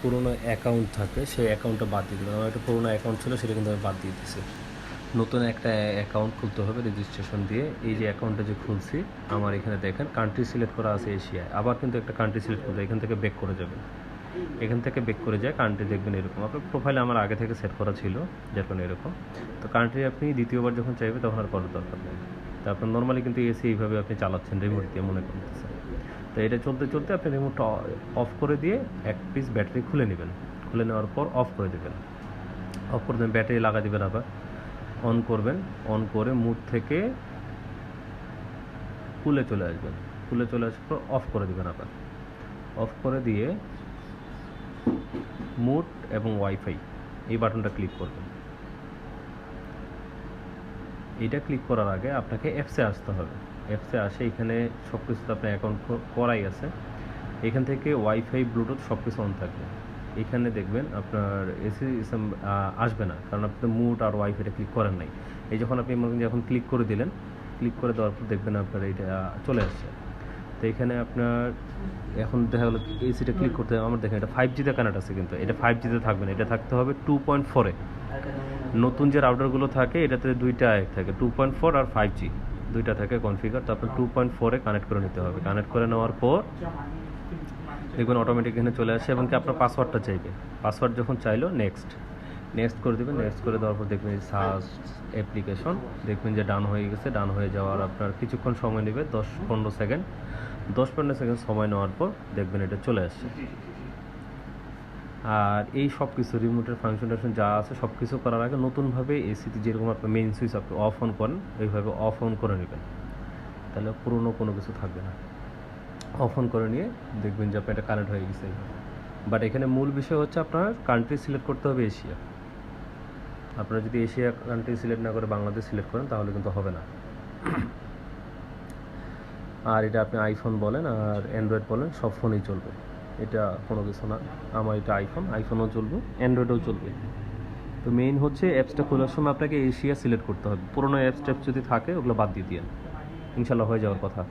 পুরোনো অ্যাকাউন্ট থাকে সেই অ্যাকাউন্টটা বাদ দিয়ে দেবেন। আমার একটা পুরোনো অ্যাকাউন্ট ছিল, সেটা কিন্তু আমি বাদ দিয়ে দিচ্ছি। নতুন একটা অ্যাকাউন্ট খুলতে হবে রেজিস্ট্রেশন দিয়ে। এই যে অ্যাকাউন্টটা যে খুলছি, আমার এখানে দেখেন কান্ট্রি সিলেক্ট করা আছে এশিয়ায়। আবার কিন্তু একটা কান্ট্রি সিলেক্ট করতে, এখান থেকে ব্যাক করে যাবেন। এখান থেকে ব্যাক করে যায় কান্ট্রি দেখবেন এরকম। আপনার প্রোফাইলে আমার আগে থেকে সেট করা ছিল যার কারণে এরকম। তো কান্ট্রি আপনি দ্বিতীয়বার যখন চাইবে তখন আর করার দরকার নেই। তো আপনার নর্মালি কিন্তু এসি এইভাবে আপনি চালাচ্ছেন রিমোট দিয়ে মনে করতেছেন। তো এটা চলতে চলতে আপনি রিমোটটা অফ করে দিয়ে এক পিস ব্যাটারি খুলে নেবেন। খুলে নেওয়ার পর অফ করে দেবেন। অফ করে দেবেন, ব্যাটারি লাগা দেবেন, আবার অন করবেন। অন করে মুড থেকে কুলে চলে আসবেন। কুলে চলে আসার পর অফ করে দেবেন। আবার অফ করে দিয়ে মুড এবং ওয়াইফাই এই বাটনটা ক্লিক করবেন। এটা ক্লিক করার আগে আপনাকে অ্যাপসে আসতে হবে। অ্যাপসে আসে এখানে সব কিছুতে আপনার অ্যাকাউন্ট করাই আছে। এখান থেকে ওয়াইফাই ব্লুটুথ সব কিছু অন থাকবে। এখানে দেখবেন আপনার এসি আসবে না, কারণ আপনি মুড আর ওয়াইফাইটা ক্লিক করেন নাই। এই যখন আপনি যখন ক্লিক করে দিলেন, ক্লিক করে দেওয়ার পর দেখবেন আপনার এটা চলে আসছে। তো এখানে আপনার এখন দেখা গেলো এসিটা ক্লিক করতে হবে। আমার দেখেন এটা 5G-তে কানেক্ট আছে, কিন্তু এটা 5G-তে থাকবে না, এটা থাকতে হবে 2.4-এ। নতুন যে রাউটারগুলো থাকে এটাতে দুইটা থাকে, 2.4 আর 5G দুইটা থাকে কনফিগার। তারপর 2.4-এ কানেক্ট করে নিতে হবে। কানেক্ট করে নেওয়ার পর দেখবেন অটোমেটিক এখানে চলে আসে এবং কি আপনার পাসওয়ার্ডটা চাইবে। পাসওয়ার্ড যখন চাইলো নেক্সট করে দেবেন। নেক্সট করে দেওয়ার পর দেখবেন এই সার্চ অ্যাপ্লিকেশন দেখবেন যে ডান হয়ে গেছে। ডান হয়ে যাওয়ার আপনার কিছুক্ষণ সময় নেবে, 10-15 সেকেন্ড। 10-15 সেকেন্ড সময় নেওয়ার পর দেখবেন এটা চলে আসছে। আর এই সব কিছু রিমোটের ফাংশন যা আছে সব কিছু করার আগে নতুনভাবে এসিতে যেরকম আপনার মেইন সুইচ আপনি অফ অন করেন ওইভাবে অফ অন করে নেবেন, তাহলে পুরনো কোনো কিছু থাকবে না। অফ অন করে নিয়ে দেখবেন যে আপনার এটা কানেক্ট হয়ে গেছে। বাট এখানে মূল বিষয় হচ্ছে আপনার কান্ট্রি সিলেক্ট করতে হবে এশিয়া। আপনারা যদি এশিয়া কান্ট্রি সিলেক্ট না করে বাংলাদেশ সিলেক্ট করেন তাহলে কিন্তু হবে না। আর এটা আপনি আইফোন বলেন আর অ্যান্ড্রয়েড বলেন, সব ফোনেই চলবে, এটা কোনো কিছু না। আমার এটা আইফোনও চলবে, অ্যান্ড্রয়েডও চলবে। তো মেইন হচ্ছে অ্যাপসটা খোলার সময় আপনাকে এশিয়া সিলেক্ট করতে হবে। পুরোনো অ্যাপস যদি থাকে ওগুলো বাদ দিয়ে দিন, ইনশাল্লাহ হয়ে যাওয়ার কথা।